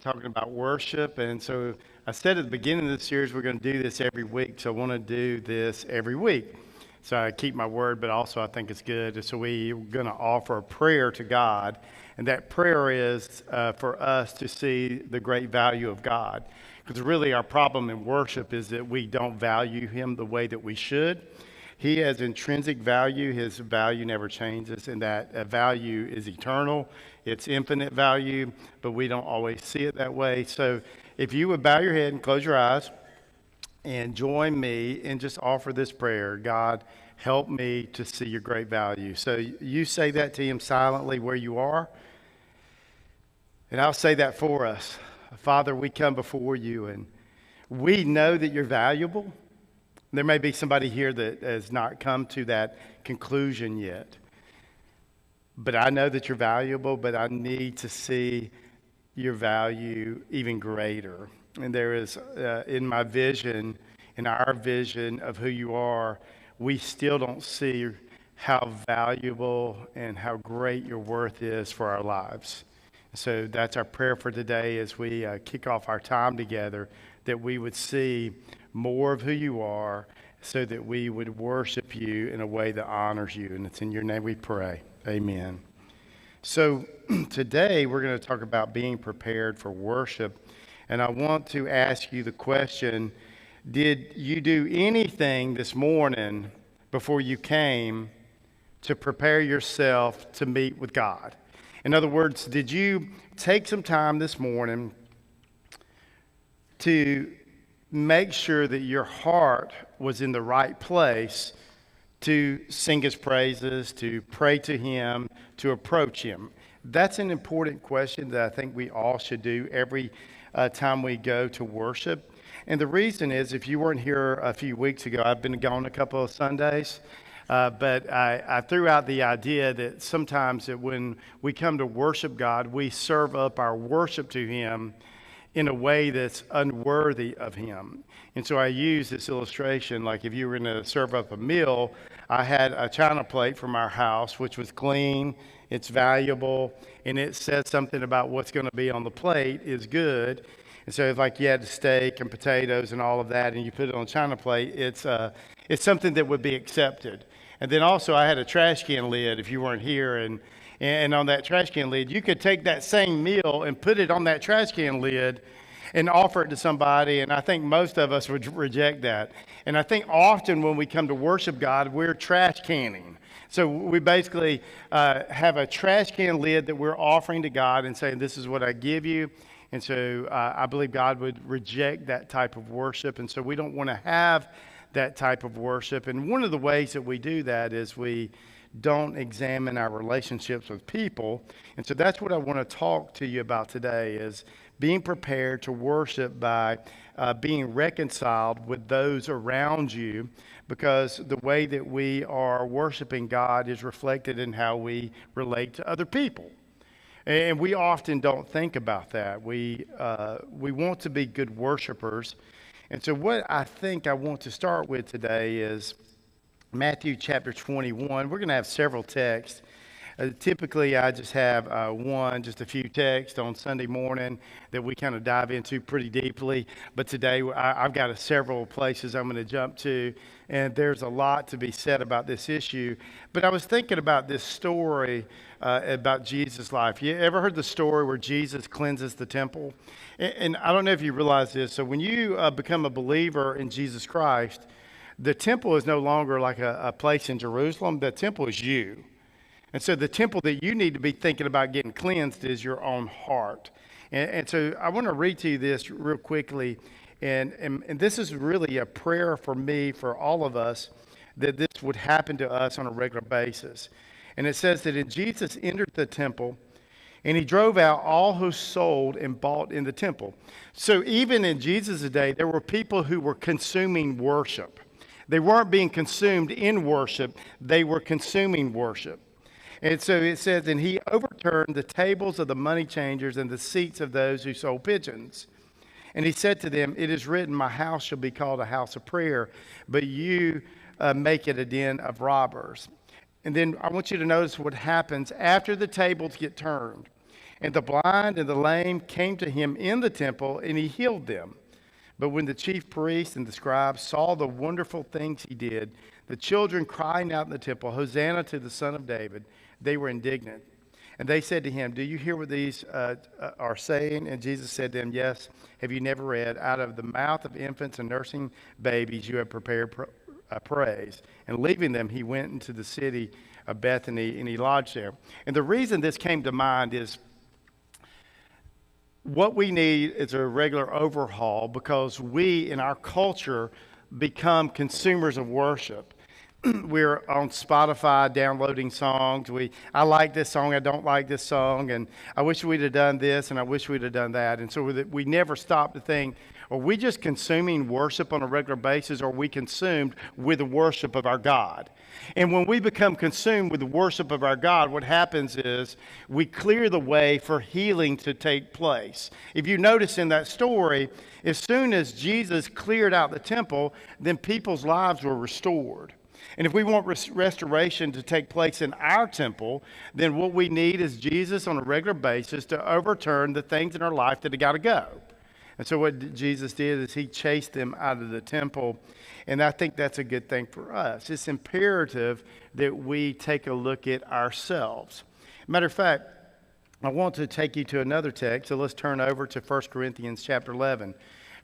talking about worship. And so I said at the beginning of this series, we're going to do this every week. So I want to do this every week. So I keep my word, but also I think it's good. So we're going to offer a prayer to God. And that prayer is for us to see the great value of God. Because really our problem in worship is that we don't value him the way that we should. He has intrinsic value. His value never changes, and that value is eternal. It's infinite value, but we don't always see it that way. So if you would bow your head and close your eyes and join me and just offer this prayer, God, help me to see your great value. So you say that to him silently where you are, and I'll say that for us. Father, we come before you, and we know that you're valuable. There may be somebody here that has not come to that conclusion yet. But I know that you're valuable, but I need to see your value even greater. And there is, in my vision, in our vision of who you are, we still don't see how valuable and how great your worth is for our lives. So that's our prayer for today as we kick off our time together, that we would see more of who you are so that we would worship you in a way that honors you. And it's in your name we pray. Amen. So today we're going to talk about being prepared for worship. And I want to ask you the question, did you do anything this morning before you came to prepare yourself to meet with God? In other words, did you take some time this morning to make sure that your heart was in the right place to sing his praises, to pray to him, to approach him? That's an important question that I think we all should do every time we go to worship. And the reason is, if you weren't here a few weeks ago, I've been gone a couple of Sundays, but I threw out the idea that sometimes that when we come to worship God, we serve up our worship to him in a way that's unworthy of him. And so I use this illustration, like if you were going to serve up a meal, I had a china plate from our house, which was clean, it's valuable, and it says something about what's going to be on the plate is good. And so if like you had steak and potatoes and all of that, and you put it on a china plate, it's something that would be accepted. And then also I had a trash can lid if you weren't here, and on that trash can lid, you could take that same meal and put it on that trash can lid and offer it to somebody, and I think most of us would reject that. And I think often when we come to worship God, we're trash canning. So we basically have a trash can lid that we're offering to God and saying, this is what I give you. And so I believe God would reject that type of worship, and so we don't want to have that type of worship. And one of the ways that we do that is we don't examine our relationships with people. And so that's what I want to talk to you about today, is being prepared to worship by being reconciled with those around you, because the way that we are worshiping God is reflected in how we relate to other people. And we often don't think about that. We want to be good worshipers. And so what I think I want to start with today is Matthew chapter 21. We're going to have several texts. Typically, I just have just a few texts on Sunday morning that we kind of dive into pretty deeply. But today, I've got several places I'm going to jump to, and there's a lot to be said about this issue. But I was thinking about this story about Jesus' life. You ever heard the story where Jesus cleanses the temple? And I don't know if you realize this. So when you become a believer in Jesus Christ, the temple is no longer like a place in Jerusalem. The temple is you. And so the temple that you need to be thinking about getting cleansed is your own heart. And so I want to read to you this real quickly. And this is really a prayer for me, for all of us, that this would happen to us on a regular basis. And it says that Jesus entered the temple, and he drove out all who sold and bought in the temple. So even in Jesus' day, there were people who were consuming worship. They weren't being consumed in worship. They were consuming worship. And so it says, and he overturned the tables of the money changers and the seats of those who sold pigeons. And he said to them, it is written, my house shall be called a house of prayer, but you make it a den of robbers. And then I want you to notice what happens after the tables get turned. And the blind and the lame came to him in the temple, and he healed them. But when the chief priests and the scribes saw the wonderful things he did, the children crying out in the temple, Hosanna to the Son of David, they were indignant. And they said to him, do you hear what these are saying? And Jesus said to them, yes. Have you never read, out of the mouth of infants and nursing babies you have prepared praise? And leaving them, he went into the city of Bethany, and he lodged there. And the reason this came to mind is what we need is a regular overhaul, because we, in our culture, become consumers of worship. We're on Spotify downloading songs. I like this song, I don't like this song, and I wish we'd have done this, and I wish we'd have done that. And so we never stop to think, are we just consuming worship on a regular basis, or are we consumed with the worship of our God? And when we become consumed with the worship of our God, what happens is we clear the way for healing to take place. If you notice in that story, as soon as Jesus cleared out the temple, then people's lives were restored. And if we want restoration to take place in our temple, then what we need is Jesus on a regular basis to overturn the things in our life that have got to go. And so what Jesus did is he chased them out of the temple. And I think that's a good thing for us. It's imperative that we take a look at ourselves. Matter of fact, I want to take you to another text. So let's turn over to 1 Corinthians chapter 11.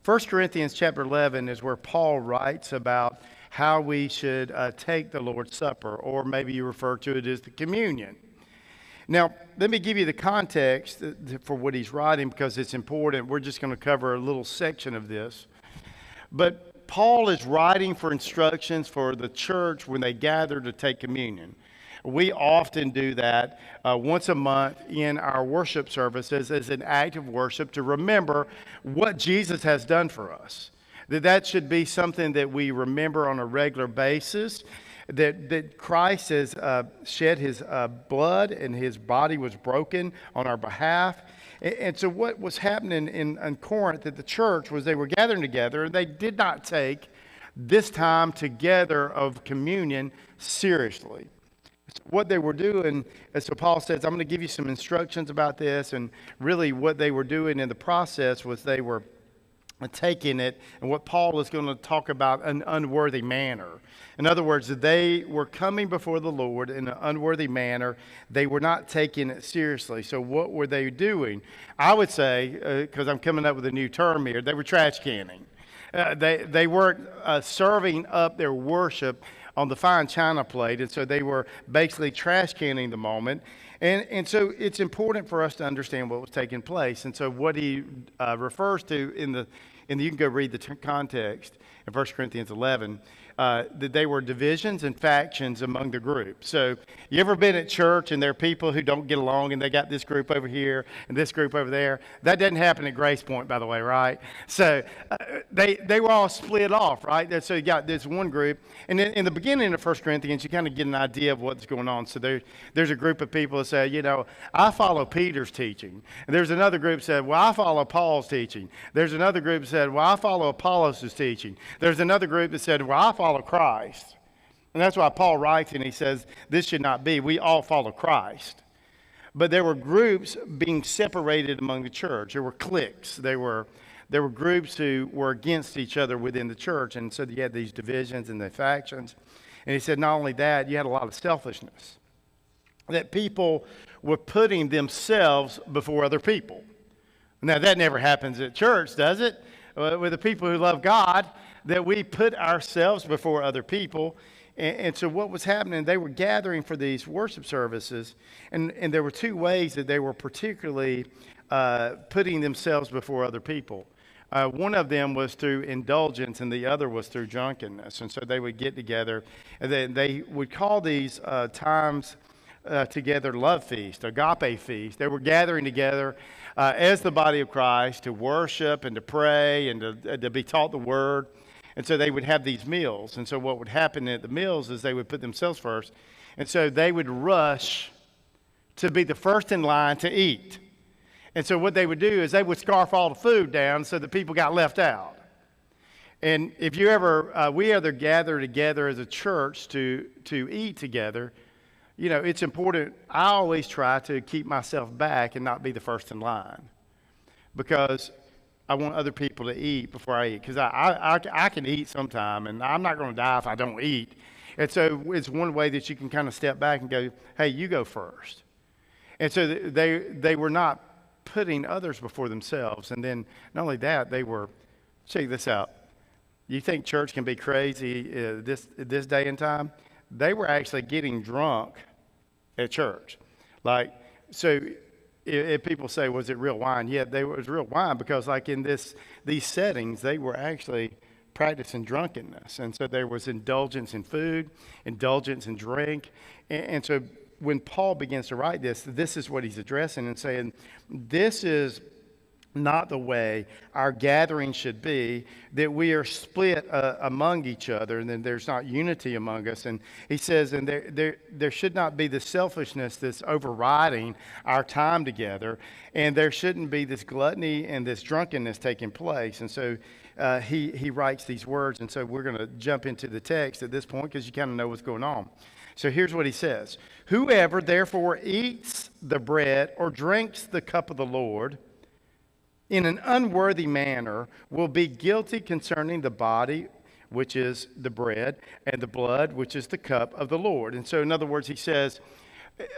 1 Corinthians chapter 11 is where Paul writes about how we should take the Lord's Supper, or maybe you refer to it as the communion. Now, let me give you the context for what he's writing, because it's important. We're just going to cover a little section of this. But Paul is writing for instructions for the church when they gather to take communion. We often do that once a month in our worship services as an act of worship to remember what Jesus has done for us. That should be something that we remember on a regular basis, that Christ has shed his blood and his body was broken on our behalf. And so what was happening in Corinth at the church was they were gathering together, and they did not take this time together of communion seriously. So what they were doing, as so Paul says, I'm going to give you some instructions about this, and really what they were doing in the process was they were taking it, and what Paul is going to talk about, an unworthy manner. In other words, they were coming before the Lord in an unworthy manner. They were not taking it seriously. So what were they doing? I would say, because I'm coming up with a new term here, they were trash canning. They weren't serving up their worship on the fine china plate, and so they were basically trash canning the moment. And so it's important for us to understand what was taking place. And so what he refers to you can go read the context in 1 Corinthians 11, that they were divisions and factions among the group. So you ever been at church and there are people who don't get along, and they got this group over here and this group over there? That doesn't happen at Grace Point, by the way, right? So they were all split off, right? So you got this one group. And in the beginning of 1 Corinthians, you kind of get an idea of what's going on. So there's a group of people that say, I follow Peter's teaching. And there's another group that said, well, I follow Paul's teaching. There's another group that said, well, I follow Apollos' teaching. There's another group that said, well, I follow Christ. And that's why Paul writes, and he says, this should not be. We all follow Christ. But there were groups being separated among the church. There were cliques. There were groups who were against each other within the church. And so you had these divisions and the factions. And he said, not only that, you had a lot of selfishness. That people were putting themselves before other people. Now, that never happens at church, does it? With the people who love God, that we put ourselves before other people. And so what was happening, they were gathering for these worship services, and there were two ways that they were particularly putting themselves before other people. One of them was through indulgence, and the other was through drunkenness. And so they would get together, and they would call these times together love feast, agape feast. They were gathering together as the body of Christ to worship and to pray and to be taught the word. And so they would have these meals. And so what would happen at the meals is they would put themselves first. And so they would rush to be the first in line to eat. And so what they would do is they would scarf all the food down so that people got left out. And if you ever, we ever gather together as a church to eat together, It's important. I always try to keep myself back and not be the first in line because I want other people to eat before I eat. Because I can eat sometime, and I'm not going to die if I don't eat. And so it's one way that you can kind of step back and go, hey, you go first. And so they were not putting others before themselves. And then not only that, they were, check this out. You think church can be crazy this day and time? They were actually getting drunk at church. So if people say, was it real wine? Yeah, it was real wine because like in these settings, they were actually practicing drunkenness. And so there was indulgence in food, indulgence in drink. And so when Paul begins to write this is what he's addressing and saying, this is not the way our gathering should be, that we are split among each other, and then there's not unity among us. And he says, and there should not be the selfishness that's overriding our time together, and there shouldn't be this gluttony and this drunkenness taking place. And so he writes these words, and so we're going to jump into the text at this point because you kind of know what's going on. So here's what he says. Whoever therefore eats the bread or drinks the cup of the Lord in an unworthy manner will be guilty concerning the body, which is the bread, and the blood, which is the cup of the Lord. And so in other words, he says,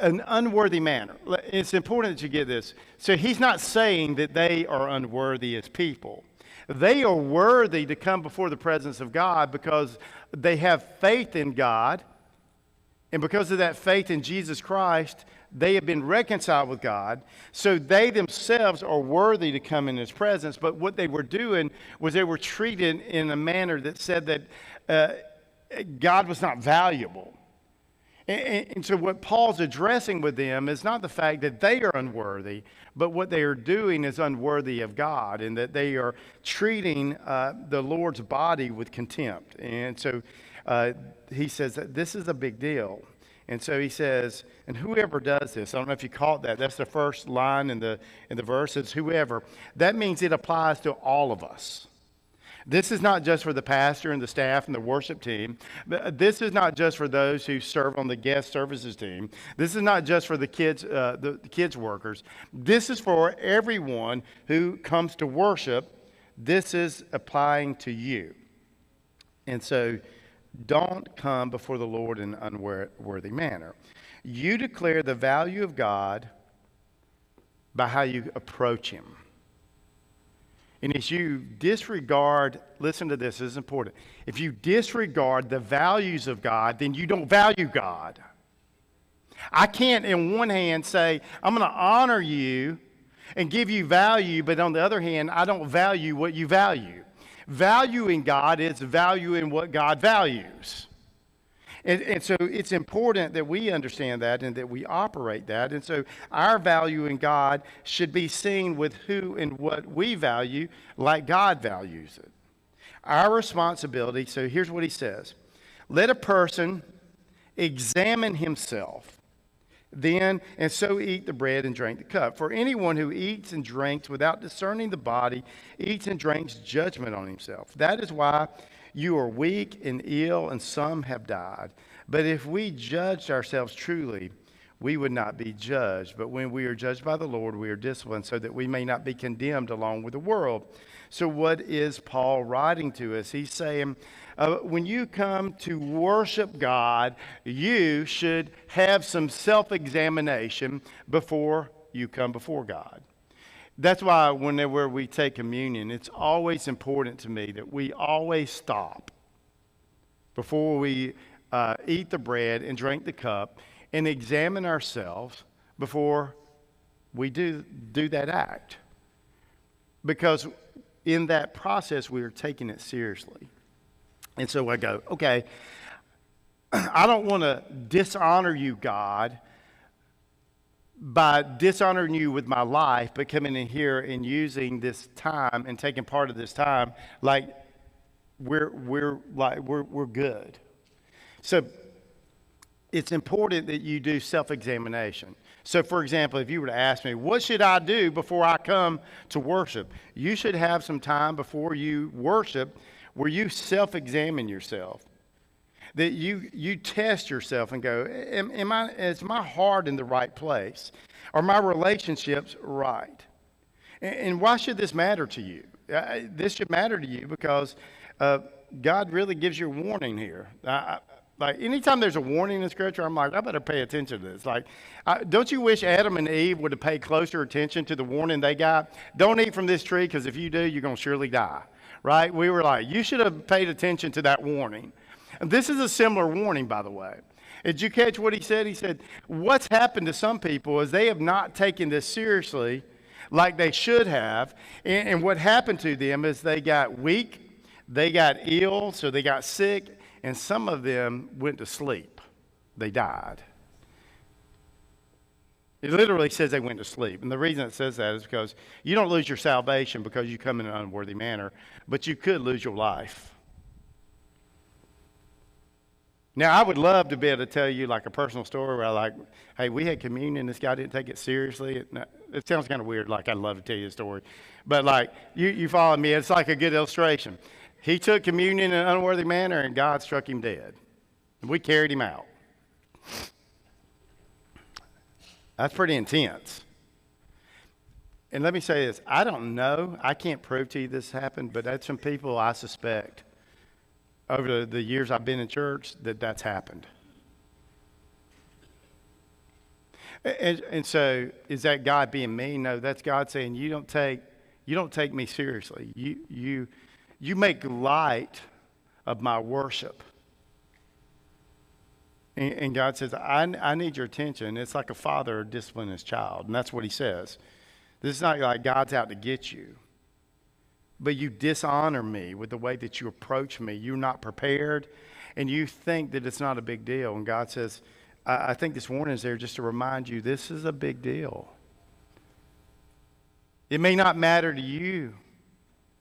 an unworthy manner. It's important that you get this. So he's not saying that they are unworthy as people. They are worthy to come before the presence of God because they have faith in God. And because of that faith in Jesus Christ, they have been reconciled with God. So they themselves are worthy to come in His presence. But what they were doing was they were treated in a manner that said that God was not valuable. And so what Paul's addressing with them is not the fact that they are unworthy, but what they are doing is unworthy of God, and that they are treating the Lord's body with contempt. And so he says that this is a big deal. And so he says, and whoever does this, I don't know if you caught that. That's the first line in the verse. It's whoever. That means it applies to all of us. This is not just for the pastor and the staff and the worship team. This is not just for those who serve on the guest services team. This is not just for the kids workers. This is for everyone who comes to worship. This is applying to you. And so don't come before the Lord in an unworthy manner. You declare the value of God by how you approach Him. And as you disregard, listen to this is important. If you disregard the values of God, then you don't value God. I can't, in one hand, say, I'm going to honor you and give you value, but on the other hand, I don't value what you value. Valuing God is valuing what God values. And so it's important that we understand that and that we operate that. And so our value in God should be seen with who and what we value like God values it. Our responsibility, so here's what he says. Let a person examine himself, then, and so eat the bread and drink the cup. For anyone who eats and drinks without discerning the body eats and drinks judgment on himself. That is why you are weak and ill, and some have died. But if we judged ourselves truly, we would not be judged. But when we are judged by the Lord, we are disciplined so that we may not be condemned along with the world. So what is Paul writing to us? He's saying, when you come to worship God, you should have some self-examination before you come before God. That's why whenever we take communion, it's always important to me that we always stop before we eat the bread and drink the cup and examine ourselves before we do that act. Because in that process, we are taking it seriously. And so I go, okay, I don't want to dishonor you, God, by dishonoring you with my life, but coming in here and using this time and taking part of this time like we're good. So it's important that you do self-examination. So for example, if you were to ask me, what should I do before I come to worship? You should have some time before you worship where you self-examine yourself. that you test yourself and go, is my heart in the right place? Are my relationships right? And why should this matter to you? This should matter to you because God really gives you a warning here. Like anytime there's a warning in Scripture, I'm like, I better pay attention to this. Like, don't you wish Adam and Eve would have paid closer attention to the warning they got? Don't eat from this tree because if you do, you're going to surely die. Right? We were like, you should have paid attention to that warning. And this is a similar warning, by the way. Did you catch what he said? He said, what's happened to some people is they have not taken this seriously like they should have. And what happened to them is they got weak, they got ill, so they got sick, and some of them went to sleep. They died. It literally says they went to sleep. And the reason it says that is because you don't lose your salvation because you come in an unworthy manner, but you could lose your life. Now, I would love to be able to tell you like a personal story where I like, hey, we had communion, this guy didn't take it seriously. It sounds kind of weird, like I'd love to tell you a story. But like, you follow me, it's like a good illustration. He took communion in an unworthy manner and God struck him dead. And we carried him out. That's pretty intense. And let me say this, I don't know, I can't prove to you this happened, but that's some people I suspect over the years I've been in church that's happened. And so is that God being mean? No, that's God saying you don't take me seriously. You make light of my worship. And God says, I need your attention. It's like a father disciplining his child. And that's what he says. This is not like God's out to get you. But you dishonor me with the way that you approach me. You're not prepared. And you think that it's not a big deal. And God says, I think this warning is there just to remind you this is a big deal. It may not matter to you,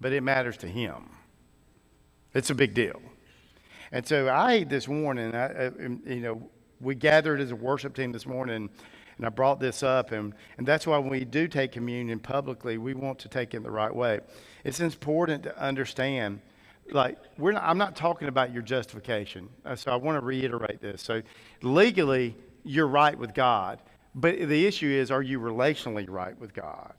but it matters to him. It's a big deal. And so I heed this warning. We gathered as a worship team this morning, and I brought this up, and that's why when we do take communion publicly, we want to take it the right way. It's important to understand, like, I'm not talking about your justification. So I want to reiterate this. So legally, you're right with God, but the issue is, are you relationally right with God?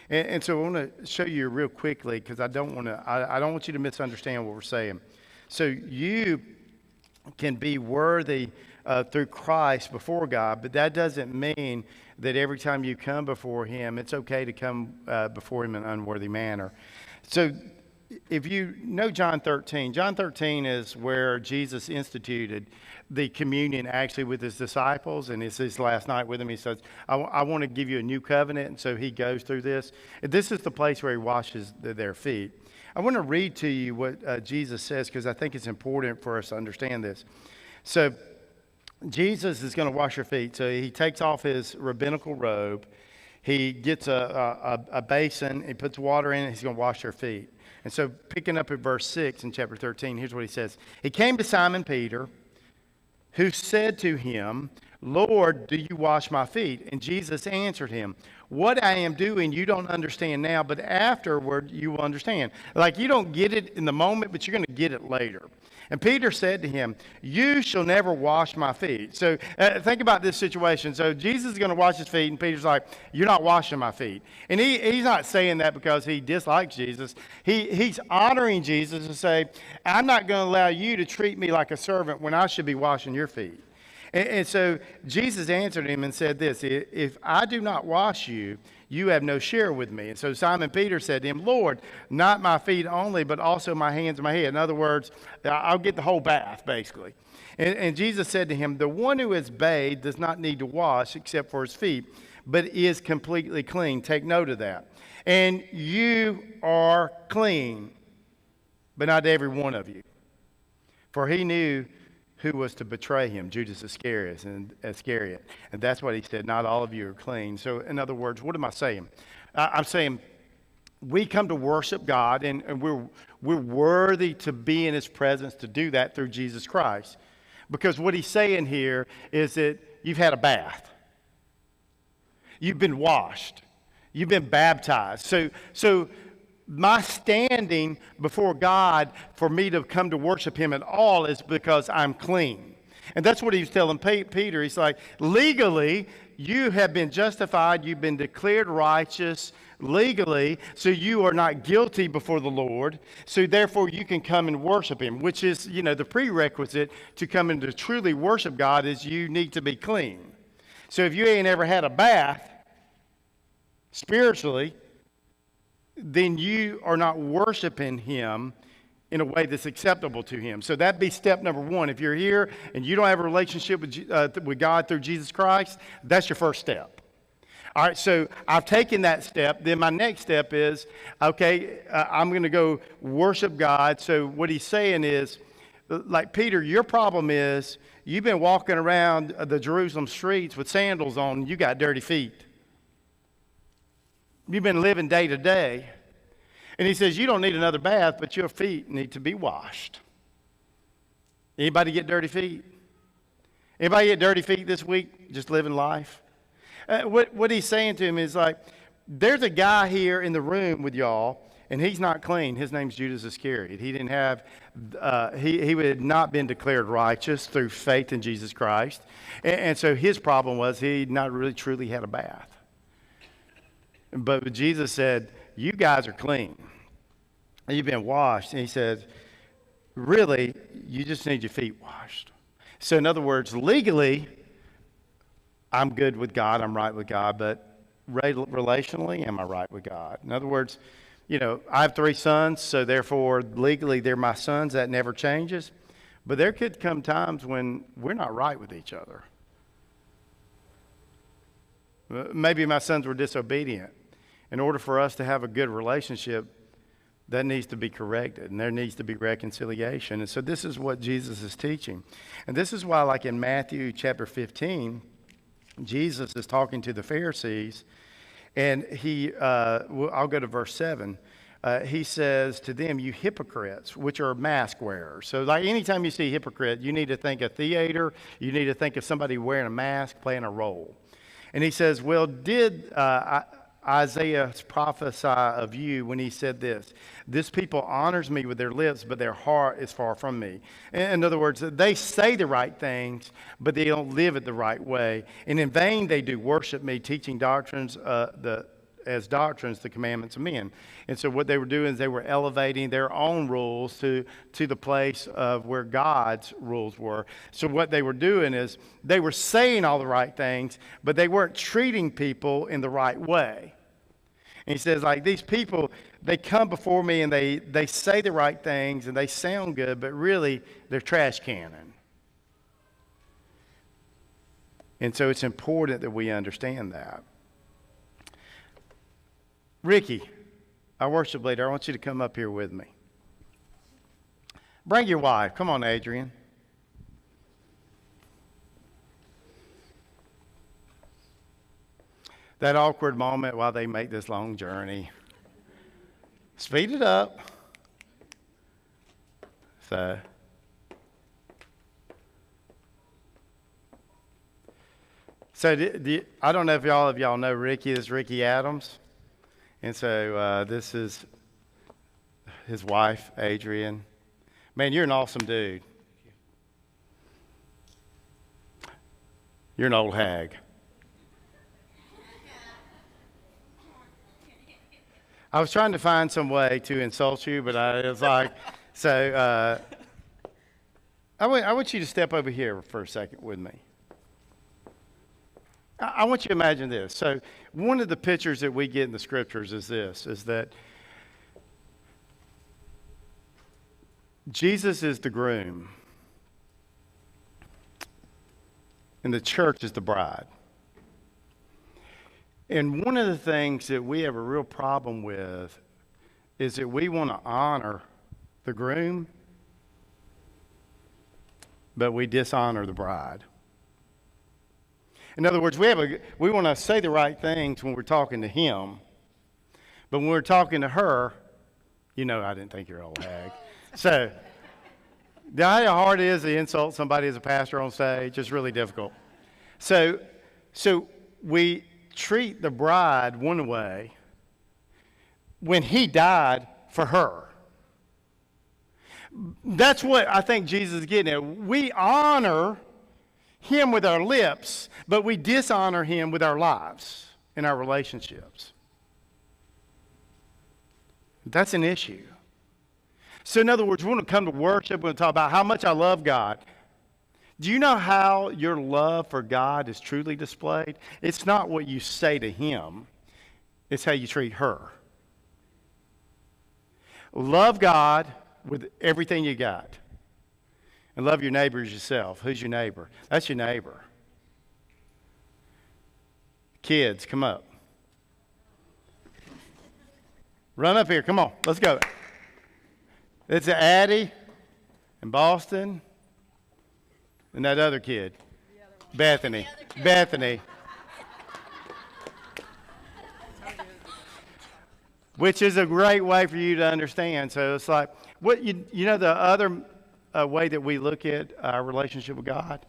And so I want to show you real quickly because I don't want you to misunderstand what we're saying. So you can be worthy through Christ before God, but that doesn't mean that every time you come before him, it's okay to come before him in an unworthy manner. So if you know John 13 is where Jesus instituted the communion actually with his disciples, and it's his last night with them. He says, I want to give you a new covenant, and so he goes through this. This is the place where he washes their feet. I want to read to you what Jesus says because I think it's important for us to understand this. So Jesus is going to wash your feet. So he takes off his rabbinical robe. He gets a basin. He puts water in it. He's going to wash their feet. And so picking up at verse 6 in chapter 13, here's what he says. He came to Simon Peter, who said to him, Lord, do you wash my feet? And Jesus answered him, what I am doing you don't understand now, but afterward you will understand. Like you don't get it in the moment, but you're going to get it later. And Peter said to him, you shall never wash my feet. So think about this situation. So Jesus is going to wash his feet, and Peter's like, you're not washing my feet. And he's not saying that because he dislikes Jesus. He's honoring Jesus to say, I'm not going to allow you to treat me like a servant when I should be washing your feet. And so Jesus answered him and said this, if I do not wash you, you have no share with me. And so Simon Peter said to him, Lord, not my feet only, but also my hands and my head. In other words, I'll get the whole bath, basically. And Jesus said to him, the one who is bathed does not need to wash except for his feet, but is completely clean. Take note of that. And you are clean, but not every one of you. For he knew who was to betray him, Judas Iscariot. And that's what he said, not all of you are clean. So in other words, what am I saying? I'm saying we come to worship God, and we're worthy to be in his presence to do that through Jesus Christ. Because what he's saying here is that you've had a bath. You've been washed. You've been baptized. So My standing before God for me to come to worship him at all is because I'm clean. And that's what he was telling Peter. He's like, legally, you have been justified. You've been declared righteous legally. So you are not guilty before the Lord. So therefore, you can come and worship him, which is, the prerequisite to come and to truly worship God is you need to be clean. So if you ain't ever had a bath spiritually, then you are not worshiping him in a way that's acceptable to him. So that'd be step number one. If you're here and you don't have a relationship with God through Jesus Christ, that's your first step. All right, so I've taken that step. Then my next step is, okay, I'm going to go worship God. So what he's saying is, like, Peter, your problem is you've been walking around the Jerusalem streets with sandals on, and you got dirty feet. You've been living day to day. And he says, you don't need another bath, but your feet need to be washed. Anybody get dirty feet? Anybody get dirty feet this week, just living life? What he's saying to him is like, there's a guy here in the room with y'all, and he's not clean. His name's Judas Iscariot. He didn't have, he had not been declared righteous through faith in Jesus Christ. And so his problem was he'd not really truly had a bath. But Jesus said, you guys are clean. You've been washed. And he said, really, you just need your feet washed. So in other words, legally, I'm good with God. I'm right with God. But relationally, am I right with God? In other words, I have 3 sons, so therefore, legally, they're my sons. That never changes. But there could come times when we're not right with each other. Maybe my sons were disobedient. In order for us to have a good relationship, that needs to be corrected, and there needs to be reconciliation. And so this is what Jesus is teaching. And this is why, like in Matthew chapter 15, Jesus is talking to the Pharisees, and I'll go to verse 7. He says to them, you hypocrites, which are mask wearers. So like anytime you see hypocrite, you need to think of theater. You need to think of somebody wearing a mask, playing a role. And he says, well, did Isaiah prophesy of you when he said this people honors me with their lips, but their heart is far from me. In other words, they say the right things, but they don't live it the right way. And in vain they do worship me, teaching doctrines, as doctrines, the commandments of men. And so what they were doing is they were elevating their own rules to the place of where God's rules were. So what they were doing is they were saying all the right things, but they weren't treating people in the right way. And he says, like, these people, they come before me and they say the right things and they sound good, but really they're trash canning. And so it's important that we understand that. Ricky, our worship leader, I want you to come up here with me. Bring your wife. Come on, Adrian. That awkward moment while they make this long journey. Speed it up. So. I don't know if all of y'all know Ricky. This is Ricky Adams. And so this is his wife, Adrian. Man, you're an awesome dude. You're an old hag. I was trying to find some way to insult you, but I was like, so I want you to step over here for a second with me. I want you to imagine this. So one of the pictures that we get in the scriptures is that Jesus is the groom and the church is the bride. And one of the things that we have a real problem with is that we want to honor the groom, but we dishonor the bride. In other words, we want to say the right things when we're talking to him, but when we're talking to her, I didn't think you're an old hag. So, you know how hard it is to insult somebody as a pastor on stage? It's really difficult. So we treat the bride one way, when he died for her. That's what I think Jesus is getting at. We honor him with our lips, but we dishonor him with our lives and our relationships. That's an issue. So in other words, we want to come to worship, we're going to talk about how much I love God. Do you know how your love for God is truly displayed? It's not what you say to him, it's how you treat her. Love God with everything you got. And love your neighbor as yourself. Who's your neighbor? That's your neighbor. Kids, come up. Run up here. Come on. Let's go. It's Addie in Boston. And that other kid. Bethany. Bethany. Which is a great way for you to understand. So it's like, what you know the other way that we look at our relationship with God?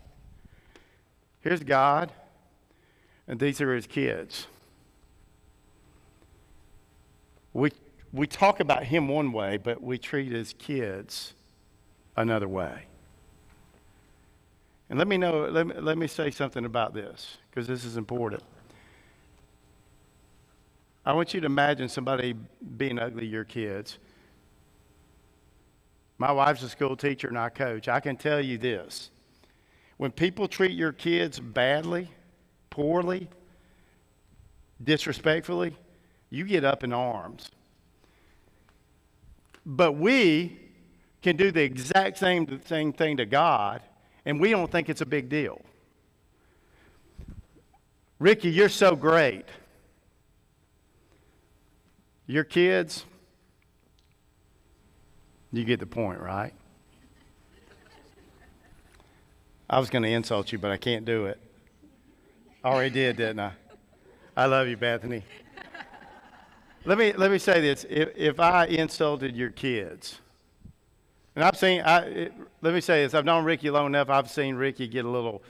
Here's God, and these are his kids. We talk about him one way, but we treat his kids another way. And let me say something about this, because this is important. I want you to imagine somebody being ugly to your kids. My wife's a school teacher and I coach. I can tell you this. When people treat your kids badly, poorly, disrespectfully, you get up in arms. But we can do the exact same thing to God, and we don't think it's a big deal. Ricky, you're so great. Your kids, you get the point, right? I was going to insult you, but I can't do it. I already did, didn't I? I love you, Bethany. Let me say this. If I insulted your kids, and let me say this. I've known Ricky long enough. I've seen Ricky get a little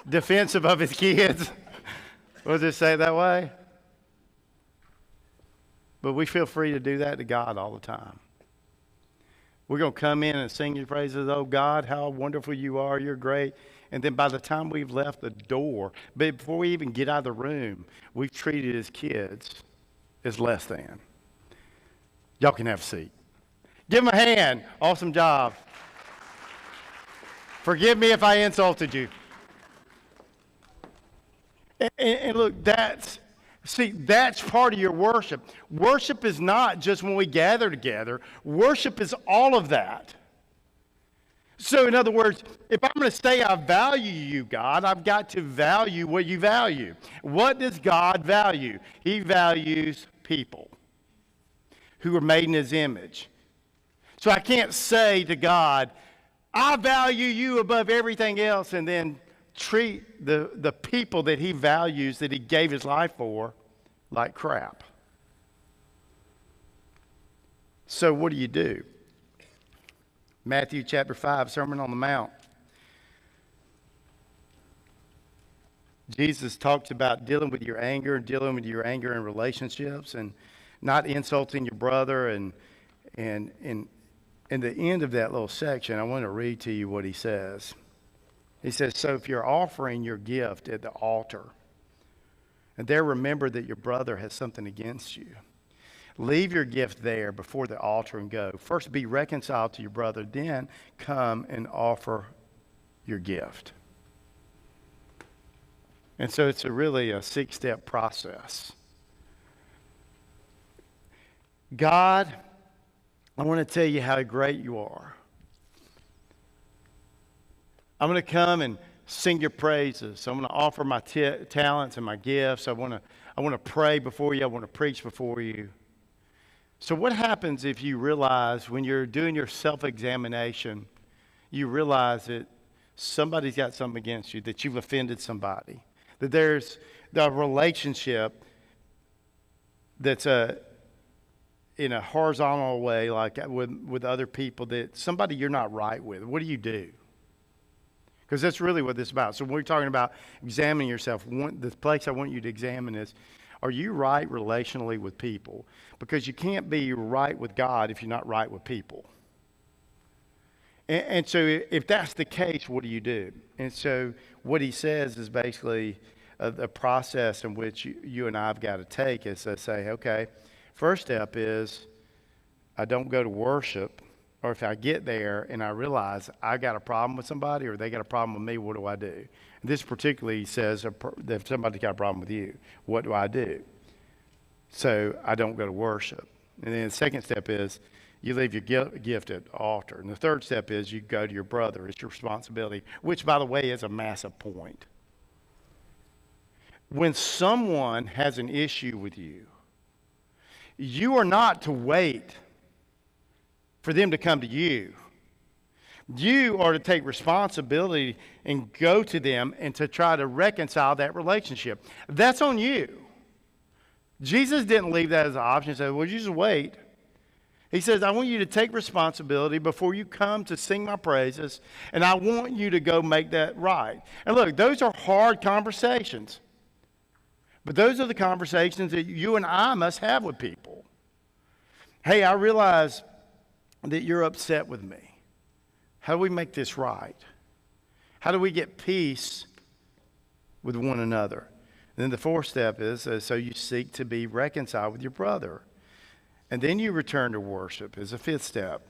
defensive of his kids. We'll just say it that way. But we feel free to do that to God all the time. We're going to come in and sing your praises. Oh, God, how wonderful you are. You're great. And then by the time we've left the door, but before we even get out of the room, we've treated his kids as less than. Y'all can have a seat. Give them a hand. Awesome job. Forgive me if I insulted you. And look, that's part of your worship. Worship is not just when we gather together. Worship is all of that. So in other words, if I'm going to say I value you, God, I've got to value what you value. What does God value? He values people who are made in his image. So I can't say to God, I value you above everything else, and then treat the people that he values, that he gave his life for, like crap. So what do? Matthew chapter 5, Sermon on the Mount. Jesus talks about dealing with your anger in relationships, and not insulting your brother. And in the end of that little section, I want to read to you what he says. He says, so if you're offering your gift at the altar, and there remember that your brother has something against you, leave your gift there before the altar and go. First be reconciled to your brother, then come and offer your gift. And so it's really a 6-step process. God, I want to tell you how great you are. I'm going to come and sing your praises. I'm going to offer my talents and my gifts. I want to pray before you. I want to preach before you. So what happens if you realize, when you're doing your self-examination, you realize that somebody's got something against you, that you've offended somebody, that there's the relationship that's in a horizontal way, like with other people, that somebody you're not right with? What do you do? Because that's really what this is about. So when we're talking about examining yourself, the place I want you to examine is, Are you right relationally with people? Because you can't be right with God if you're not right with people. And so if that's the case, what do you do? And so what he says is basically the process in which you and I have got to take is to say, okay, first step is I don't go to worship, or if I get there and I realize I got a problem with somebody or they got a problem with me, what do I do? And this particularly says that if somebody's got a problem with you, what do I do? So I don't go to worship. And then the second step is you leave your gift at the altar. And the third step is you go to your brother. It's your responsibility, which, by the way, is a massive point. When someone has an issue with you, you are not to wait for them to come to you. You are to take responsibility and go to them and to try to reconcile that relationship. That's on you. Jesus didn't leave that as an option. He said, well, you just wait. He says, I want you to take responsibility before you come to sing my praises, and I want you to go make that right. And look, those are hard conversations. But those are the conversations that you and I must have with people. Hey, I realize that you're upset with me. How do we make this right? How do we get peace with one another? And then the fourth step is, so you seek to be reconciled with your brother. And then you return to worship is a fifth step.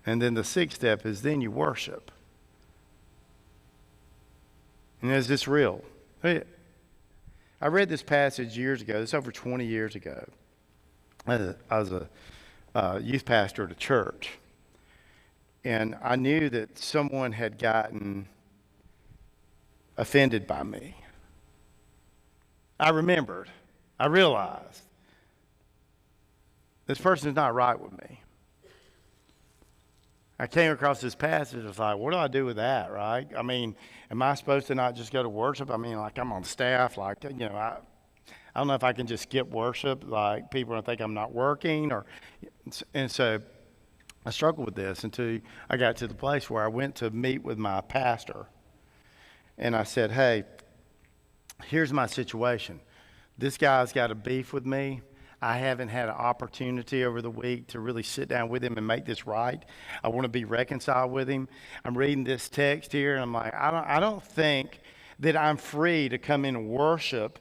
And then the sixth step is then you worship. And is this real? I read this passage years ago. It's over 20 years ago. I was a youth pastor at a church. And I knew that someone had gotten offended by me. I remembered. I realized this person is not right with me. I came across this passage. I was like, what do I do with that, right? I mean, am I supposed to not just go to worship? I mean, like I'm on staff. Like, you know, I don't know if I can just skip worship. Like people don't think I'm not working. And so I struggled with this until I got to the place where I went to meet with my pastor. And I said, hey, here's my situation. This guy's got a beef with me. I haven't had an opportunity over the week to really sit down with him and make this right. I want to be reconciled with him. I'm reading this text here, and I'm like, I don't think that I'm free to come in and worship,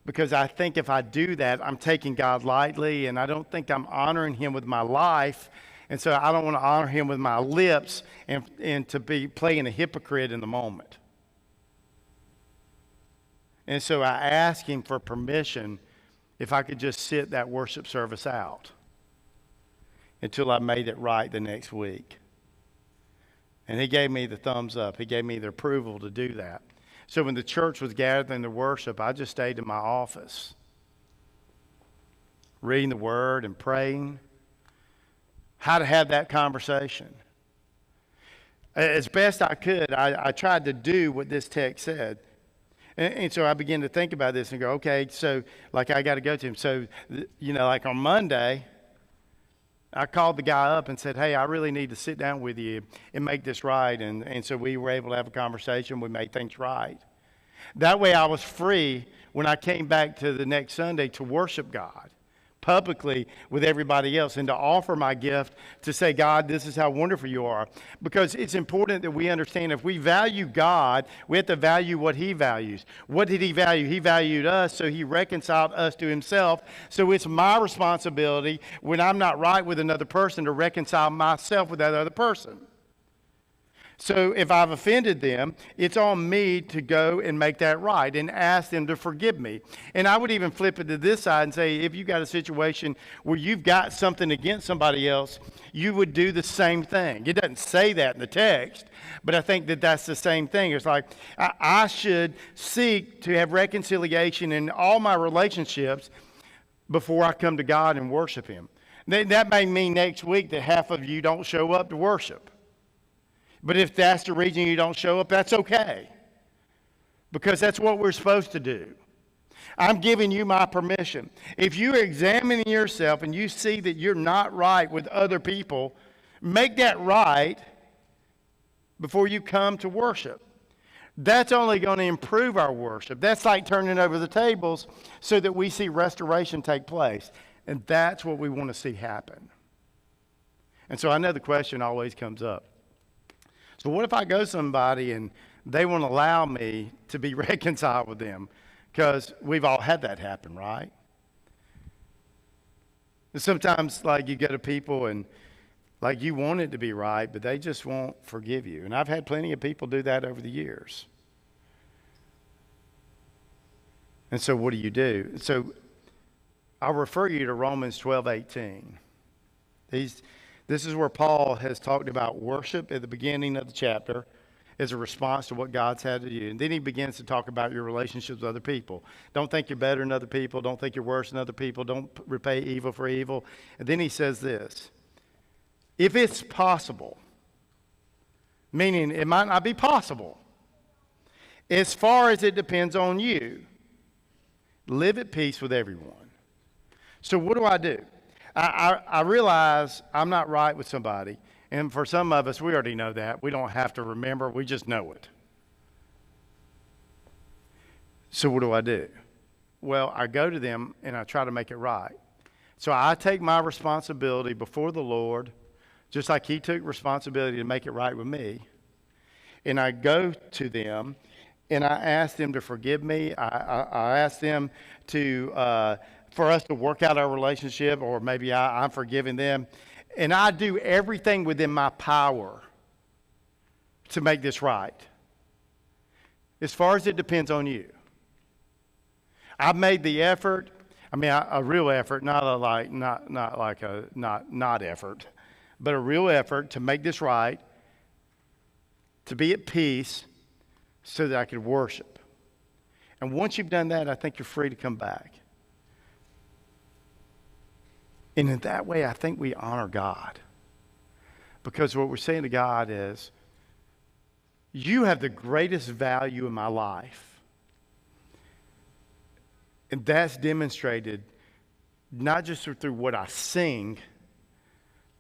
because I think if I do that, I'm taking God lightly, and I don't think I'm honoring him with my life. And so I don't want to honor him with my lips and to be playing a hypocrite in the moment. And so I asked him for permission if I could just sit that worship service out until I made it right the next week. And he gave me the thumbs up. He gave me the approval to do that. So when the church was gathering to worship, I just stayed in my office, reading the word and praying. How to have that conversation. As best I could, I tried to do what this text said. And so I began to think about this and go, okay, so like I got to go to him. So, you know, like on Monday, I called the guy up and said, hey, I really need to sit down with you and make this right. And so we were able to have a conversation. We made things right. That way I was free when I came back to the next Sunday to worship God publicly with everybody else and to offer my gift to say, God, this is how wonderful you are. Because it's important that we understand if we value God, we have to value what he values. What did he value? He valued us, so he reconciled us to himself. So it's my responsibility when I'm not right with another person to reconcile myself with that other person. So if I've offended them, it's on me to go and make that right and ask them to forgive me. And I would even flip it to this side and say, if you've got a situation where you've got something against somebody else, you would do the same thing. It doesn't say that in the text, but I think that that's the same thing. It's like I should seek to have reconciliation in all my relationships before I come to God and worship him. That may mean next week that half of you don't show up to worship. But if that's the reason you don't show up, that's okay. Because that's what we're supposed to do. I'm giving you my permission. If you're examining yourself and you see that you're not right with other people, make that right before you come to worship. That's only going to improve our worship. That's like turning over the tables so that we see restoration take place. And that's what we want to see happen. And so I know the question always comes up. So what if I go to somebody and they won't allow me to be reconciled with them? Because we've all had that happen, right? And sometimes, like, you go to people and, like, you want it to be right, but they just won't forgive you. And I've had plenty of people do that over the years. And so what do you do? So I'll refer you to Romans 12:18. This is where Paul has talked about worship at the beginning of the chapter as a response to what God's had to do. And then he begins to talk about your relationships with other people. Don't think you're better than other people. Don't think you're worse than other people. Don't repay evil for evil. And then he says this: if it's possible, meaning it might not be possible, as far as it depends on you, live at peace with everyone. So what do? I realize I'm not right with somebody. And for some of us, we already know that. We don't have to remember. We just know it. So what do? Well, I go to them and I try to make it right. So I take my responsibility before the Lord, just like he took responsibility to make it right with me. And I go to them and I ask them to forgive me. I ask them to for us to work out our relationship, or maybe I'm forgiving them. And I do everything within my power to make this right, as far as it depends on you. I've made the effort. I mean, a real effort, not effort, but a real effort to make this right, to be at peace, so that I could worship. And once you've done that, I think you're free to come back. And in that way, I think we honor God. Because what we're saying to God is, you have the greatest value in my life. And that's demonstrated not just through what I sing,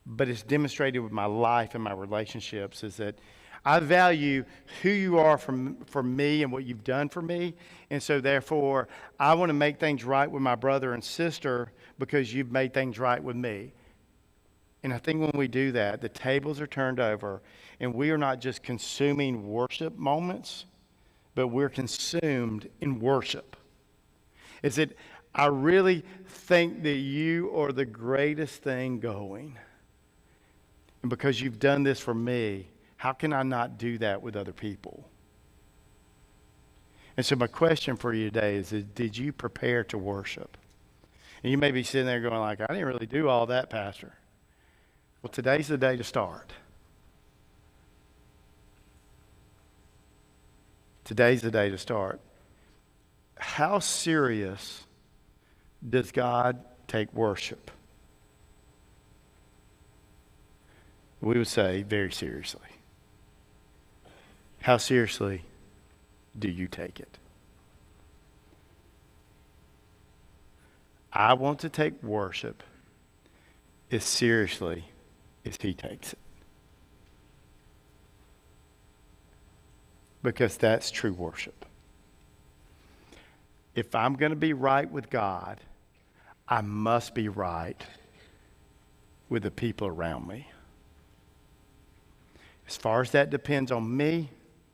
but it's demonstrated with my life and my relationships, is that I value who you are for me and what you've done for me. And so therefore, I want to make things right with my brother and sister because you've made things right with me. And I think when we do that, the tables are turned over and we are not just consuming worship moments, but we're consumed in worship. It's that I really think that you are the greatest thing going. And because you've done this for me, how can I not do that with other people? And so my question for you today is, did you prepare to worship? And you may be sitting there going like, I didn't really do all that, Pastor. Well, today's the day to start. Today's the day to start. How serious does God take worship? We would say very seriously. How seriously do you take it? I want to take worship as seriously as he takes it. Because that's true worship. If I'm going to be right with God, I must be right with the people around me. As far as that depends on me,